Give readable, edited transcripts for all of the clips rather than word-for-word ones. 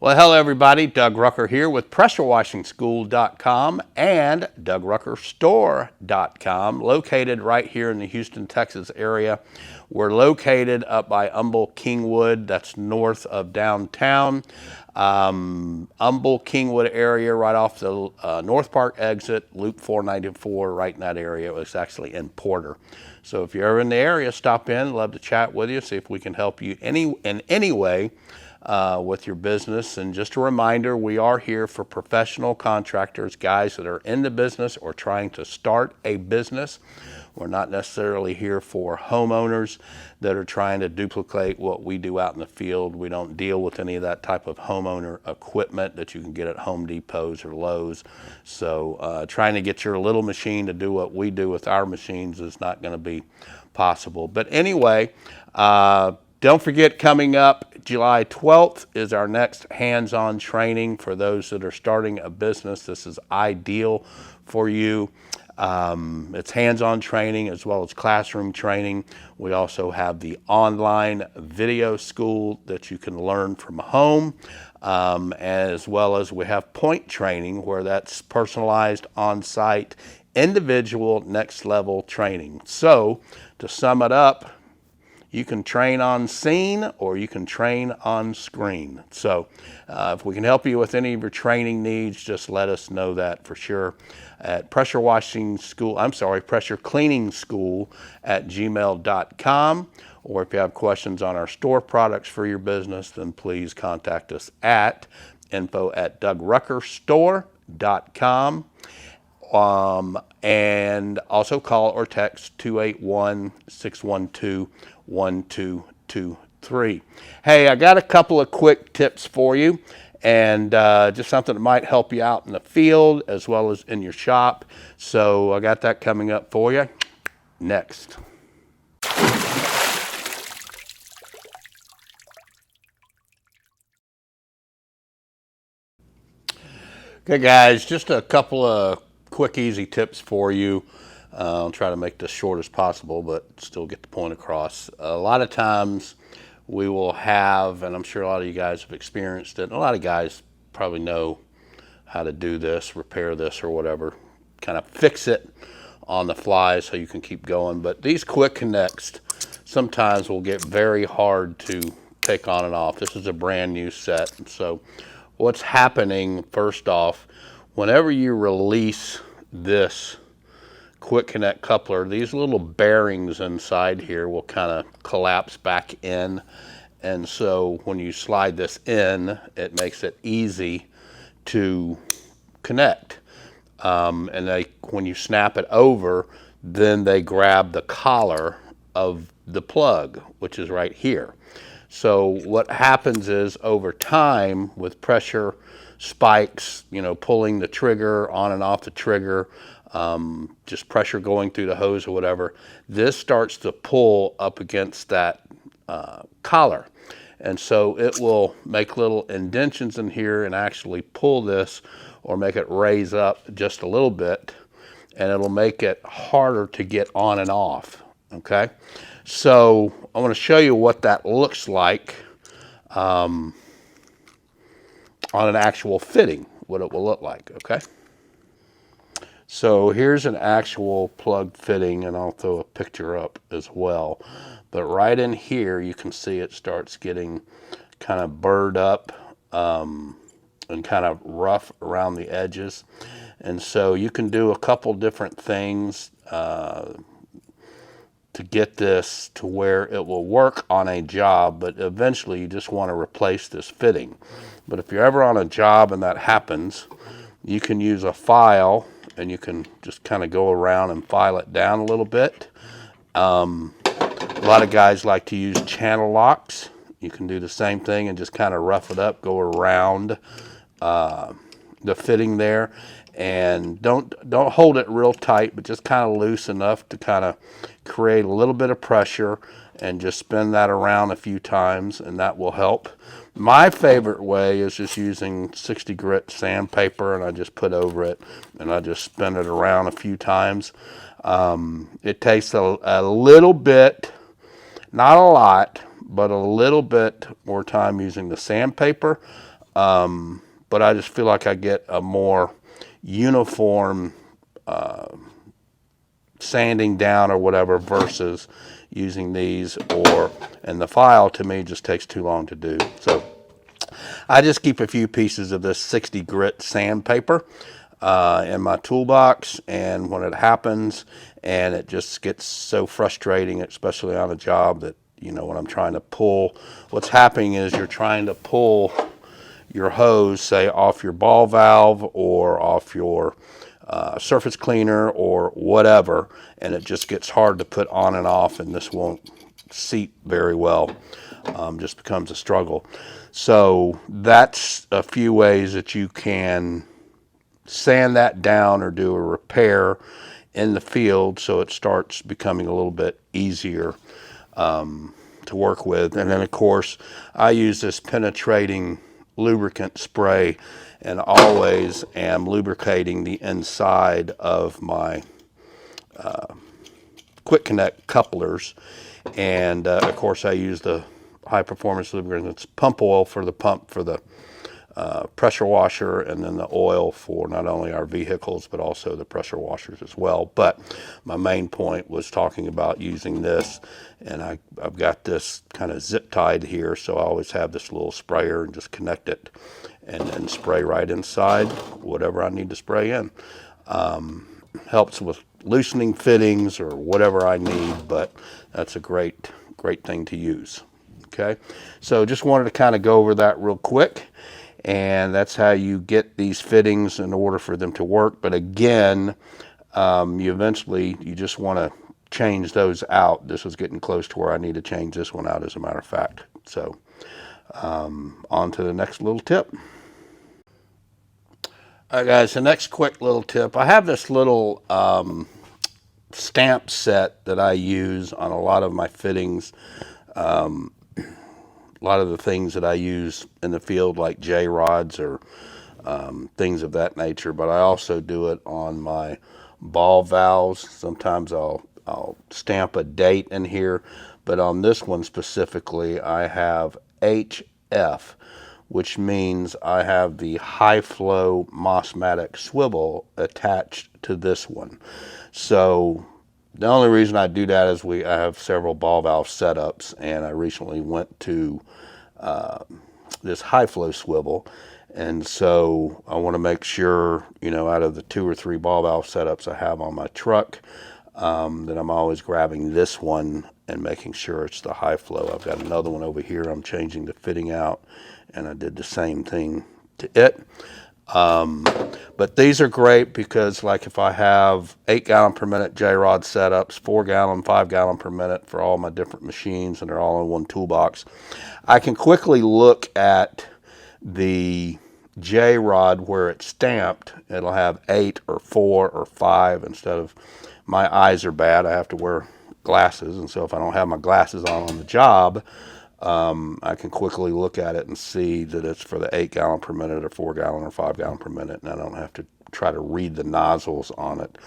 Well, hello everybody. Doug Rucker here with PressureWashingSchool.com and DougRuckerStore.com, located right here in the Houston, Texas area. We're located up by Humble Kingwood, that's north of downtown. Humble Kingwood area, right off the North Park exit, Loop 494, right in that area. It was actually in Porter. So if you're ever in the area, stop in. Love to chat with you, see if we can help you in any way with your business. And just a reminder, we are here for professional contractors, guys that are in the business or trying to start a business. We're not necessarily here for homeowners that are trying to duplicate what we do out in the field. We don't deal with any of that type of homeowner equipment that you can get at Home Depots or Lowe's. So trying to get your little machine to do what we do with our machines is not going to be possible. But anyway, don't forget, coming up July 12th is our next hands-on training for those that are starting a business. This is ideal for you. It's hands-on training as well as classroom training. We also have the online video school that you can learn from home, as well as we have point training, where that's personalized, on-site, individual, next-level training. So to sum it up, you can train on scene or you can train on screen. So if we can help you with any of your training needs, just let us know that for sure at pressure cleaning school at gmail.com. Or if you have questions on our store products for your business, then please contact us at info@DougRuckerStore.com. And also call or text 281-612-1223. Hey, I got a couple of quick tips for you, and just something that might help you out in the field as well as in your shop. So I got that coming up for you next. Okay guys, just a couple of quick, easy tips for you. I'll try to make this short as possible, but still get the point across. A lot of times we will have, and I'm sure a lot of you guys have experienced it, and a lot of guys probably know how to do this, repair this or whatever, kind of fix it on the fly so you can keep going. But these quick connects sometimes will get very hard to take on and off. This is a brand new set. So what's happening, first off, whenever you release this quick connect coupler, these little bearings inside here will kind of collapse back in. And so when you slide this in, it makes it easy to connect. And when you snap it over, then they grab the collar of the plug, which is right here. So what happens is, over time, with pressure spikes, pulling the trigger on and off the trigger, just pressure going through the hose or whatever, this starts to pull up against that collar. And so it will make little indentions in here and actually pull this or make it raise up just a little bit, and it'll make it harder to get on and off, okay? So I want to show you what that looks like on an actual fitting, what it will look like, okay? So here's an actual plug fitting, and I'll throw a picture up as well. But right in here, you can see it starts getting kind of burred up and kind of rough around the edges. And so you can do a couple different things to get this to where it will work on a job, but eventually you just want to replace this fitting. But if you're ever on a job and that happens, you can use a file and you can just kind of go around and file it down a little bit. A lot of guys like to use channel locks. You can do the same thing and just kind of rough it up, go around the fitting there, and don't hold it real tight, but just kind of loose enough to kind of create a little bit of pressure, and just spin that around a few times, and that will help. My favorite way is just using 60 grit sandpaper, and I just put over it and I just spin it around a few times. It takes a little bit, not a lot, but a little bit more time using the sandpaper. but I just feel like I get a more uniform sanding down or whatever versus using these, and the file to me just takes too long to do. So I just keep a few pieces of this 60 grit sandpaper in my toolbox, and when it happens, and it just gets so frustrating, especially on a job that, you know, when I'm trying to pull, what's happening is you're trying to pull your hose, say, off your ball valve or off your surface cleaner or whatever, and it just gets hard to put on and off, and this won't seat very well. Just becomes a struggle. So that's a few ways that you can sand that down or do a repair in the field so it starts becoming a little bit easier to work with. And then of course I use this penetrating lubricant spray, and always am lubricating the inside of my quick connect couplers. And of course I use the high performance lubricant. It's pump oil for the pump for the pressure washer, and then the oil for not only our vehicles but also the pressure washers as well. But my main point was talking about using this, and I've got this kind of zip tied here, so I always have this little sprayer and just connect it and then spray right inside whatever I need to spray in. Helps with loosening fittings or whatever I need, but that's a great thing to use. Okay, so just wanted to kind of go over that real quick. And that's how you get these fittings in order for them to work. But again, you just want to change those out. This was getting close to where I need to change this one out, as a matter of fact. So on to the next little tip. All right, guys, the next quick little tip. I have this little stamp set that I use on a lot of my fittings. A lot of the things that I use in the field, like J-rods or things of that nature, but I also do it on my ball valves. Sometimes I'll stamp a date in here, but on this one specifically, I have HF, which means I have the high flow Mossmatic swivel attached to this one. So the only reason I do that is I have several ball valve setups, and I recently went to this high flow swivel, and so I want to make sure, you know, out of the 2 or 3 ball valve setups I have on my truck, that I'm always grabbing this one and making sure it's the high flow. I've got another one over here I'm changing the fitting out, and I did the same thing to it. But these are great because, like, if I have 8 gallon per minute J-rod setups, 4 gallon, 5 gallon per minute for all my different machines, and they're all in one toolbox, I can quickly look at the J-rod where it's stamped. It'll have 8 or 4 or 5 instead of, my eyes are bad, I have to wear glasses, and so if I don't have my glasses on the job, I can quickly look at it and see that it's for the 8 gallon per minute or 4 gallon or 5 gallon per minute, and I don't have to try to read the nozzles on it.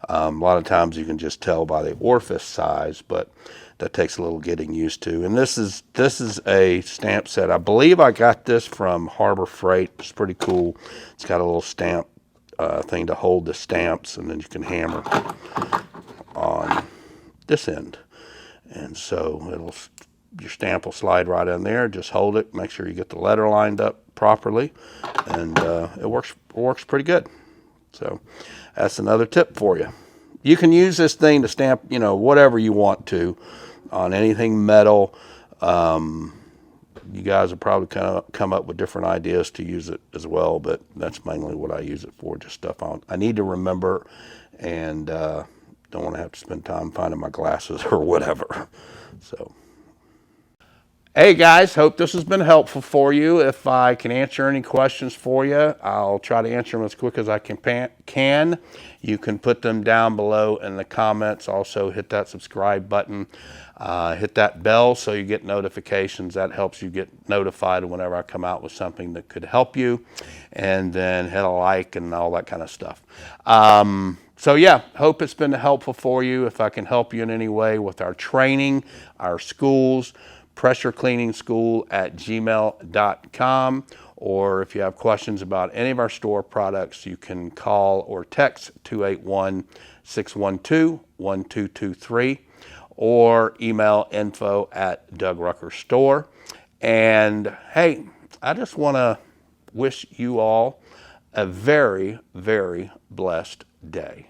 A lot of times you can just tell by the orifice size, but that takes a little getting used to. And this is a stamp set. I believe I got this from Harbor Freight. It's pretty cool. It's got a little stamp thing to hold the stamps, and then you can hammer on this end, and so your stamp will slide right in there. Just hold it, make sure you get the letter lined up properly, and it works pretty good. So that's another tip for you. You can use this thing to stamp, you know, whatever you want to on anything metal. You guys will probably kind of come up with different ideas to use it as well, but that's mainly what I use it for, just stuff I need to remember, and don't want to have to spend time finding my glasses or whatever. So, hey guys, hope this has been helpful for you. If I can answer any questions for you, I'll try to answer them as quick as I can. You can put them down below in the comments. Also hit that subscribe button. Hit that bell so you get notifications. That helps you get notified whenever I come out with something that could help you. And then hit a like and all that kind of stuff. So yeah, hope it's been helpful for you. If I can help you in any way with our training, our schools, pressurecleaningschool@gmail.com, or if you have questions about any of our store products, you can call or text 281-612-1223 or email info@DougRuckerStore. And hey, I just want to wish you all a very, very blessed day.